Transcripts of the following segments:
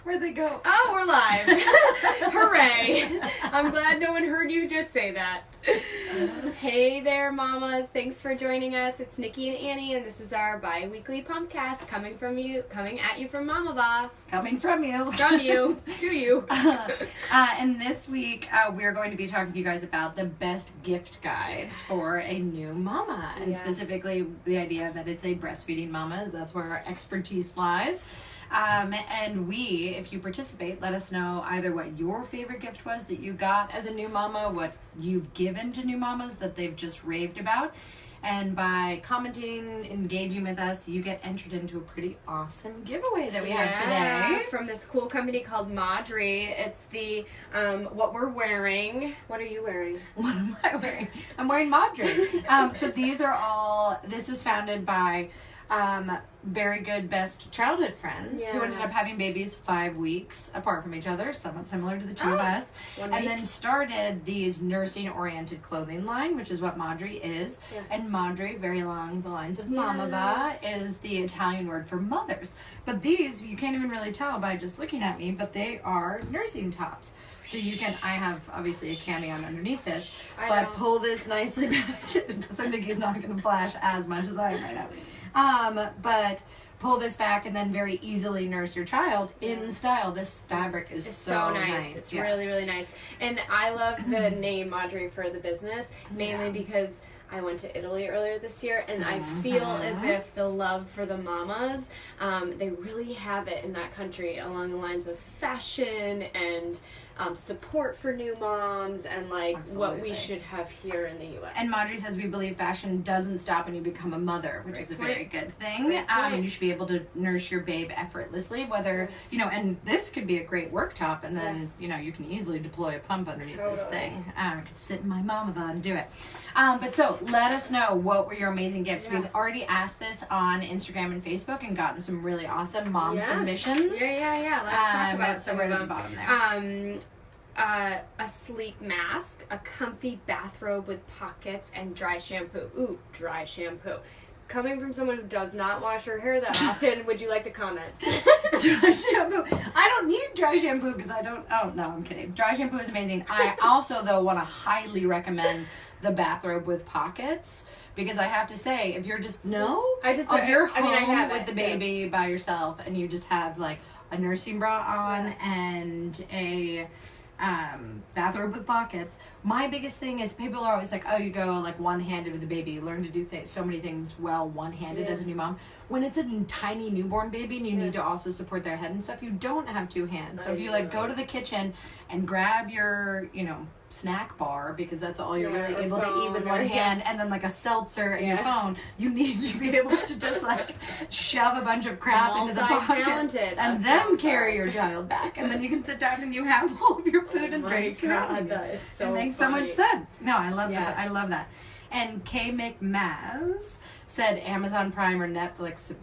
Where'd they go? Oh, we're live. Hooray. I'm glad no one heard you just say that. Hey there, mamas. Thanks for joining us. It's Nikki and Annie, and this is our bi-weekly Pumpcast coming at you from Mamava. Coming from you. From you. To you. And this week, we're going to be talking to you guys about the best gift guides for a new mama. And specifically, the idea that it's a breastfeeding mama, as that's where our expertise lies. And if you participate, let us know either what your favorite gift was that you got as a new mama, what you've given to new mamas that they've just raved about. And by commenting, engaging with us, you get entered into a pretty awesome giveaway that we have today. From this cool company called Madri. It's the, what we're wearing. What are you wearing? What am I wearing? I'm wearing Madri. So this was founded by very good best childhood friends who ended up having babies 5 weeks apart from each other, somewhat similar to the two of us, and then started these nursing oriented clothing line, which is what Madri is. And Madri, very along the lines of Mamava, is the Italian word for mothers. But these, you can't even really tell by just looking at me, but they are nursing tops. So I have obviously a cami on underneath this, pull this nicely back. So Nikki's not going to flash as much as I am right now. But pull this back and then very easily nurse your child in style. This fabric is so nice. It's really, really nice. And I love the name Madri for the business, mainly because I went to Italy earlier this year, and I feel as if the love for the mamas, they really have it in that country along the lines of fashion and support for new moms and what we should have here in the U.S. And Madri says we believe fashion doesn't stop when you become a mother, which is a very good thing. And you should be able to nurse your babe effortlessly, whether, and this could be a great work top, and then, you can easily deploy a pump underneath this thing. I could sit in my Mamava and do it. But so let us know what were your amazing gifts. We've already asked this on Instagram and Facebook and gotten some really awesome mom submissions. Let's talk about some right of at the bottom there. A sleep mask, a comfy bathrobe with pockets, and dry shampoo. Ooh, dry shampoo. Coming from someone who does not wash her hair that often, would you like to comment? Dry shampoo. I don't need dry shampoo because I don't. Oh, no, I'm kidding. Dry shampoo is amazing. I also, though, want to highly recommend the bathrobe with pockets. Because I have to say, if you're just, if you're home with the baby by yourself and you just have like a nursing bra on and a bathrobe with pockets, my biggest thing is people are always like, oh, you go like one-handed with the baby, you learn to do so many things well one-handed as a new mom. When it's a tiny newborn baby and you need to also support their head and stuff, you don't have two hands. So if you go to the kitchen and grab your snack bar, because that's all you're really able to eat with one hand, and then like a seltzer and your phone, you need to be able to just shove a bunch of crap into the pocket and then carry your child back, and then you can sit down and you have all of your food and drinks. That is so it makes so much sense. No, I love that. I love that. And K McMaz said Amazon Prime or Netflix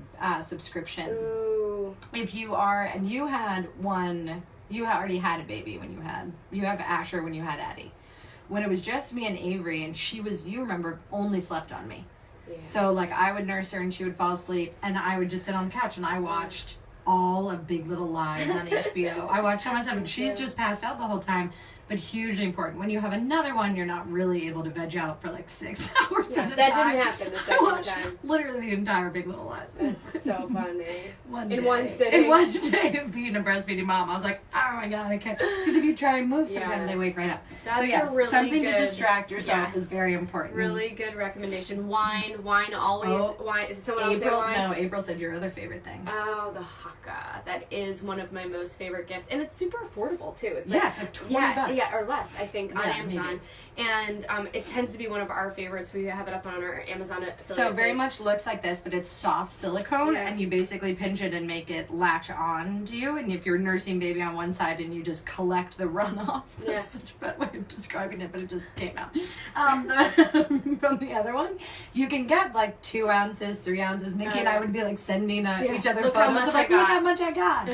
subscription. Ooh. If you are, and you had one, you already had a baby when you have Asher when you had Addie. When it was just me and Avery, and she was, you remember, only slept on me. Yeah. So I would nurse her and she would fall asleep, and I would just sit on the couch and I watched all of Big Little Lies on HBO. I watched so much stuff, and she's just passed out the whole time. But hugely important. When you have another one, you're not really able to veg out for 6 hours at a time. That didn't happen the second time. Literally the entire Big Little Lies. That's so funny. One sitting. In one day of being a breastfeeding mom, I was like, oh my God, I can't. Because if you try and move, sometimes they wake right up. That's so a really something good, to distract yourself is very important. Really good recommendation. Wine always. Wine. Is someone else say wine? No, April said your other favorite thing. Oh, the haka. That is one of my most favorite gifts, and it's super affordable too. It's it's like $20. Yeah, or less. I think on Amazon. Maybe. And it tends to be one of our favorites. We have it up on our Amazon affiliate So very page. much looks like this, but it's soft silicone, and you basically pinch it and make it latch on to you. And if you're nursing baby on one side and you just collect the runoff, that's such a bad way of describing it, but it just came out. From the other one, you can get 2 ounces, 3 ounces. Nikki and I would be sending each other photos of look how much I got.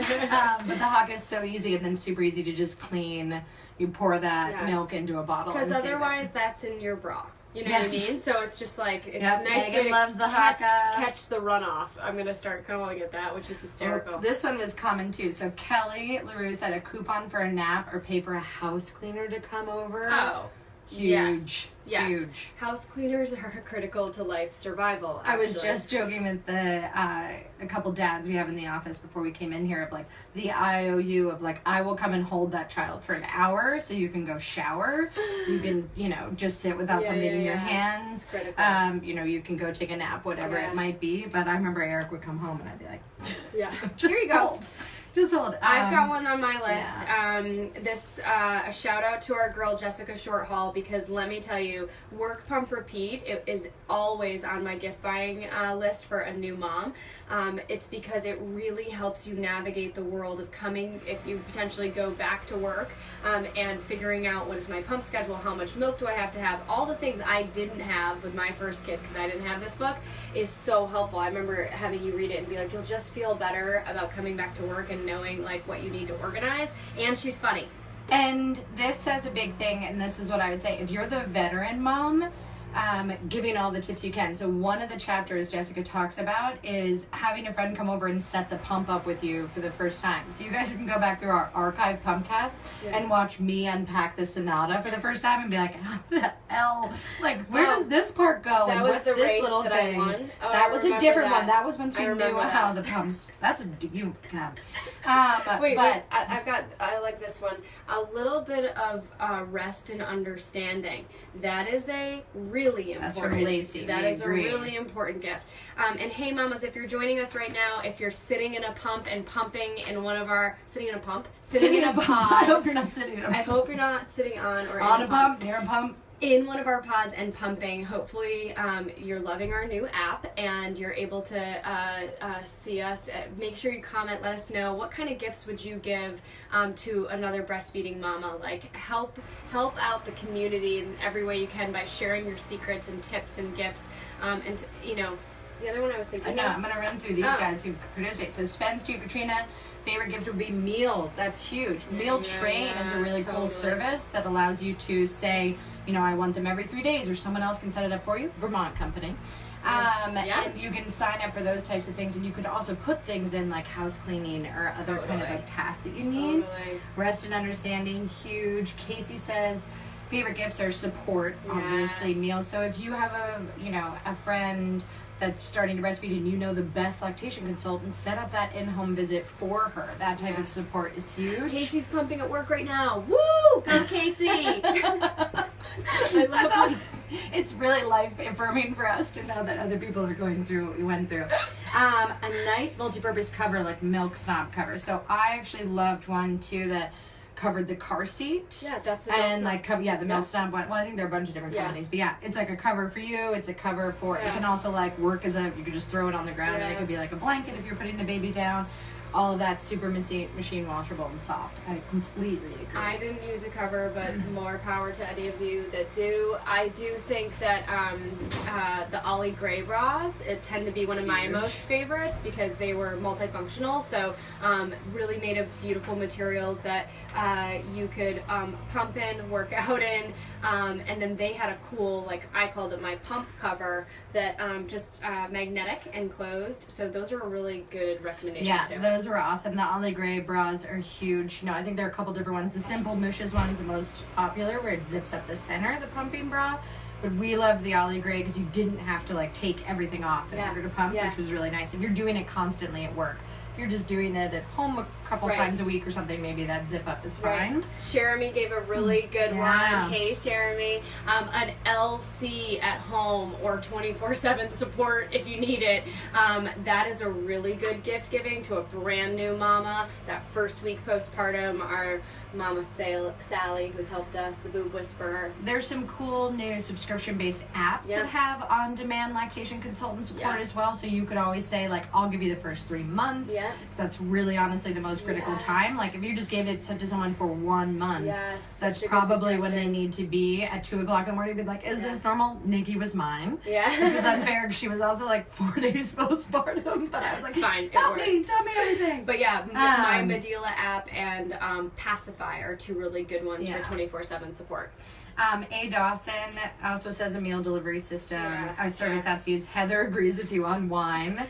But the haka is so easy and then super easy to just clean. You pour that milk into a bottle. Because otherwise that's in your bra. You know what I mean? So it's just like, it's Yep, nice Megan to loves the haka. catch the runoff. I'm going to start calling it that, which is hysterical. Well, this one was common too. So Kelly LaRue said a coupon for a nap or pay for a house cleaner to come over. Oh. Huge. Yes. Huge. House cleaners are critical to life survival, actually. I was just joking with a couple dads we have in the office before we came in here of like the IOU of like, I will come and hold that child for an hour so you can go shower. You can, just sit without something in your hands. Critical. You can go take a nap, whatever it might be. But I remember Eric would come home and I'd be like, yeah, just here you go. hold. Just hold. I've got one on my list. Yeah. A shout out to our girl Jessica Shorthall, because let me tell you, Work Pump Repeat is always on my gift buying list for a new mom. It's because it really helps you navigate the world of coming, if you potentially go back to work, and figuring out what is my pump schedule, how much milk do I have to have, all the things I didn't have with my first kid because I didn't have this book is so helpful. I remember having you read it and be like, you'll just feel better about coming back to work and knowing like what you need to organize. And she's funny. And this says a big thing, and this is what I would say. If you're the veteran mom, giving all the tips you can. So one of the chapters Jessica talks about is having a friend come over and set the pump up with you for the first time. So you guys can go back through our archive Pumpcast and watch me unpack the Sonata for the first time and be like, how the hell? Like, where does this part go? That and was what's the this race little that thing? I won. Oh, that I was a remember different that. one. That was once we I knew remember how that. the pumps. That's a you God. Wait, I like this one. A little bit of rest and understanding. That is a really important. That's from Lacey. That is a really important gift. And hey, mamas, if you're joining us right now, if you're sitting in a pump and pumping in one of our sitting in a pod. I hope you're not sitting in a pump. I hope you're not sitting on or on in a pump, near a pump. In one of our pods and pumping. Hopefully you're loving our new app and you're able to see us. Make sure you comment, let us know what kind of gifts would you give to another breastfeeding mama. Like help out the community in every way you can by sharing your secrets and tips and gifts. The other one I was thinking I'm going to run through these guys who participate. So Spence to Katrina, favorite gift would be meals. That's huge. Meal Train is a really cool service that allows you to say, I want them every 3 days, or someone else can set it up for you. Vermont company. And you can sign up for those types of things, and you could also put things in like house cleaning or other kind of like tasks that you need. Rest and understanding, huge. Casey says favorite gifts are support, obviously, meals. So if you have a friend that's starting to breastfeed and the best lactation consultant, set up that in-home visit for her. That type of support is huge. Casey's pumping at work right now. Woo! Go Casey! I love it. It's really life-affirming for us to know that other people are going through what we went through. A nice multi-purpose cover like Milk Snob cover. So I actually loved one too that covered the car seat. Yeah, that's the Milk Snob one. Well, I think there are a bunch of different companies, but it's like a cover for you. It's a cover for. It can also like work as you could just throw it on the ground, and it could be like a blanket if you're putting the baby down. All of that super machine washable and soft. I completely agree. I didn't use a cover, but more power to any of you that do. I do think that the Ollie Gray bras tend to be one of my most favorites because they were multifunctional. So really made of beautiful materials that you could pump in, work out in, and then they had a cool, like I called it my pump cover that just magnetic and closed. So those are a really good recommendation too. Those were awesome. The Ollie Gray bras are huge. I think there are a couple different ones. The Simple Mushes one's the most popular, where it zips up the center, the pumping bra. But we loved the Ollie Gray because you didn't have to like take everything off in order to pump, which was really nice. If you're doing it constantly at work. If you're just doing it at home a couple times a week or something, maybe that zip up is fine. Jeremy gave a really good one. Hey, Jeremy. An LC at home or 24/7 support if you need it. That is a really good gift giving to a brand new mama. That first week postpartum, our Mama Sally, who's helped us, the Boob Whisperer. There's some cool new subscription-based apps that have on-demand lactation consultant support as well. So you could always say, like, I'll give you the first 3 months. Yeah. Because that's really honestly the most most critical time. Like if you just gave it to someone for 1 month, Yes, that's such a good probably when they suggestion. need to be at 2 o'clock in the morning. Be like, is this normal? Nikki was mine. Yeah. Which was unfair because she was also like 4 days postpartum. But I was like, It's fine. It help worked. me, tell me everything. But yeah, my Medela app and Pacify are two really good ones Yeah. for 24/7 support. A. Dawson also says a meal delivery system. A service that's used. Heather agrees with you on wine.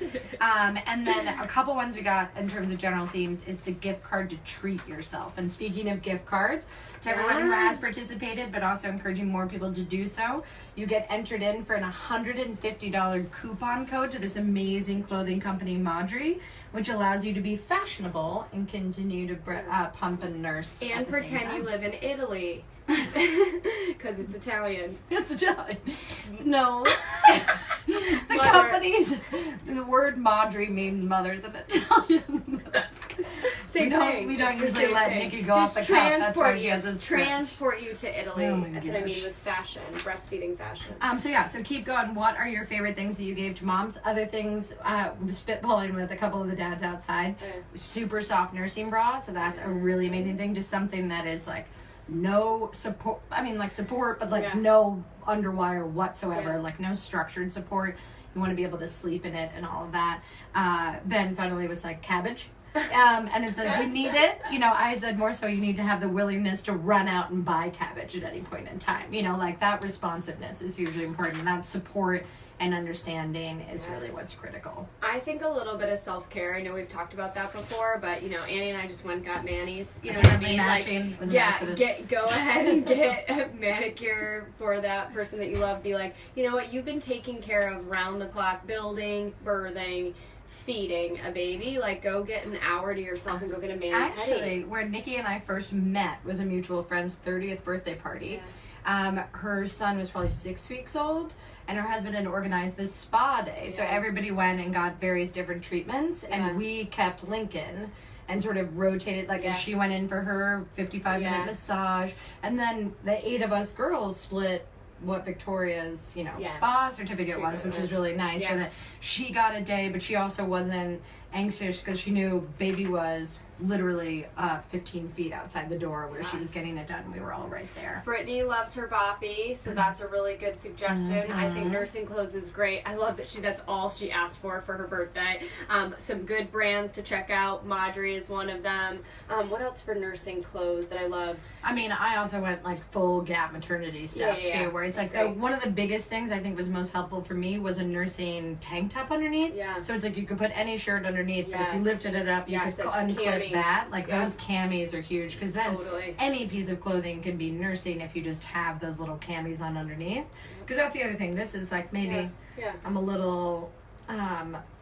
And then a couple ones we got in terms of general themes is the gift card to treat yourself. And speaking of gift cards, to everyone who has participated, but also encouraging more people to do so, you get entered in for an $150 coupon code to this amazing clothing company, Madri, which allows you to be fashionable and continue to pump and nurse. And at the same pretend time. you live in Italy. Because it's Italian. It's Italian. No. The Mother. company's, the word Madri means mothers in Italian. Same thing. We don't It's the usually same let thing. Nikki go off the cuff. That's why she has a script. Transport you to Italy. Oh my That's what I mean gosh. with fashion, breastfeeding fashion. So keep going. What are your favorite things that you gave to moms? Other things, spitballing with a couple of the dads outside. Super soft nursing bra, so that's a really amazing thing. Just something that is like no support, support, but like no underwire whatsoever, like no structured support. You want to be able to sleep in it and all of that. Ben finally was like, cabbage. And it's like, you need it. I said more so you need to have the willingness to run out and buy cabbage at any point in time. Like that responsiveness is usually important. That support and understanding is really what's critical. I think a little bit of self-care. I know we've talked about that before, but Annie and I just went and got manis. You know what I mean? Matching was an yeah, accident. go ahead and get a manicure for that person that you love. Be like, you know what? You've been taking care of round the clock, building, birthing, feeding a baby. Like, go get an hour to yourself and go get a mani-pedi. Actually, where Nikki and I first met was a mutual friend's 30th birthday party. Her son was probably 6 weeks old, and her husband had organized this spa day. So everybody went and got various different treatments, and we kept Lincoln and sort of rotated. Like if she went in for her 55-minute massage, and then the 8 of us girls split what Victoria's, spa certificate was, which was really nice. So that she got a day, but she also wasn't anxious because she knew baby was literally 15 feet outside the door where she was getting it done. We were all right there. Brittany loves her boppy, so that's a really good suggestion. I think nursing clothes is great. I love that that's all she asked for her birthday. Some good brands to check out. Madri is one of them. What else for nursing clothes that I loved? I also went like full Gap maternity stuff too, where it's like one of the biggest things I think was most helpful for me was a nursing tank top underneath. Yeah. So it's like you could put any shirt underneath, but if you lifted it up, you could unclip that. Like those camis are huge because then any piece of clothing can be nursing if you just have those little camis on underneath. Because that's the other thing. This is like maybe I'm a little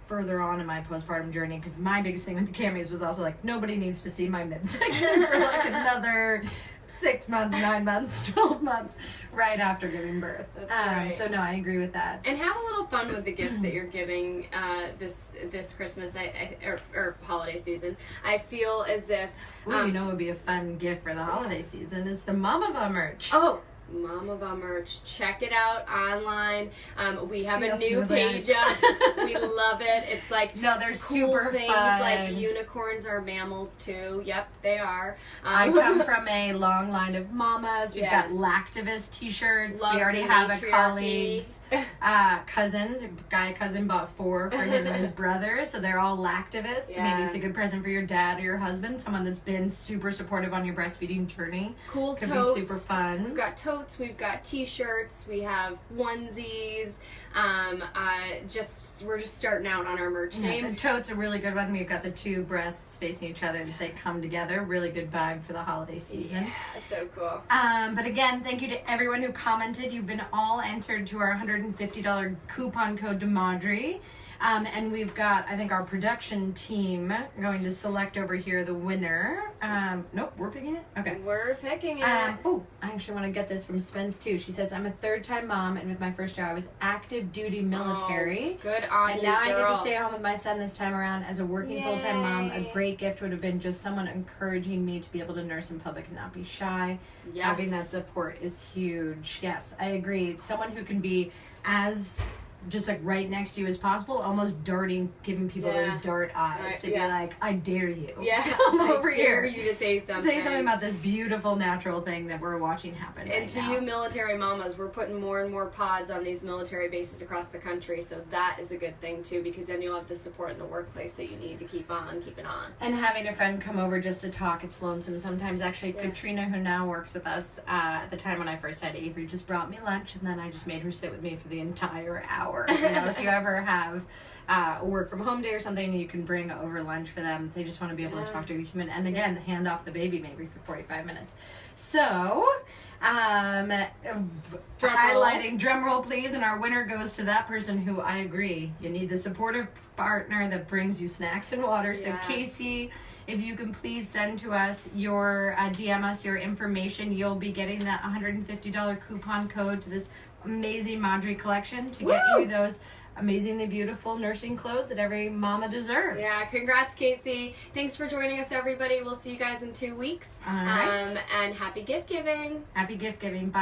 further on in my postpartum journey because my biggest thing with the camis was also like nobody needs to see my midsection for like another 6 months, 9 months, 12 months right after giving birth. So no, I agree with that. And have a little fun with the gifts that you're giving this Christmas or holiday season. I feel as if it would be a fun gift for the holiday season is some Mamava merch. Oh, Mamava merch. Check it out online. We have a new page up. We love it. It's like they're cool super things fun. like unicorns are mammals too. Yep, they are. I come from a long line of mamas. We've got Lactivist t-shirts. We already have a colleague's cousins. A guy cousin bought 4 for him and his brother, so they're all Lactivists. Maybe it's a good present for your dad or your husband, someone that's been super supportive on your breastfeeding journey. Cool Could totes. be super fun. We've got totes, we've got t-shirts, we have onesies. We're just starting out on our merch game. The tote's a really good one. We've got the 2 breasts facing each other that say come together. Really good vibe for the holiday season. Yeah, so cool. But again, thank you to everyone who commented. You've been all entered to our $150 coupon code to Madri. And we've got, I think, our production team going to select over here the winner. Nope, we're picking it? Okay. We're picking it. I actually want to get this from Spence, too. She says, I'm a third-time mom, and with my first job, I was active duty military. Oh, good on and you, now girl. I get to stay home with my son this time around as a working full-time mom. A great gift would have been just someone encouraging me to be able to nurse in public and not be shy. Having that support is huge. Yes, I agree. Someone who can be as just like right next to you as possible, almost darting, giving people those dart eyes to be like, I dare you. Yeah. Come over here. I dare you to say something. Say something about this beautiful natural thing that we're watching happen And to now. you military mamas, we're putting more and more pods on these military bases across the country, so that is a good thing too, because then you'll have the support in the workplace that you need to keep it on. And having a friend come over just to talk, it's lonesome sometimes. Actually, Katrina, who now works with us, at the time when I first had Avery, just brought me lunch, and then I just made her sit with me for the entire hour. You know, if you ever have a work from home day or something, you can bring over lunch for them. They just want to be able to talk to a human, and again, hand off the baby maybe for 45 minutes. So, highlighting, drum roll please, and our winner goes to that person who, I agree, you need the supportive partner that brings you snacks and water. So Casey, if you can please send to us your, DM us your information, you'll be getting that $150 coupon code to this amazing Madre collection to get you those amazingly beautiful nursing clothes that every mama deserves. Yeah, congrats, Casey. Thanks for joining us, everybody. We'll see you guys in 2 weeks. All right. And happy gift giving. Happy gift giving. Bye.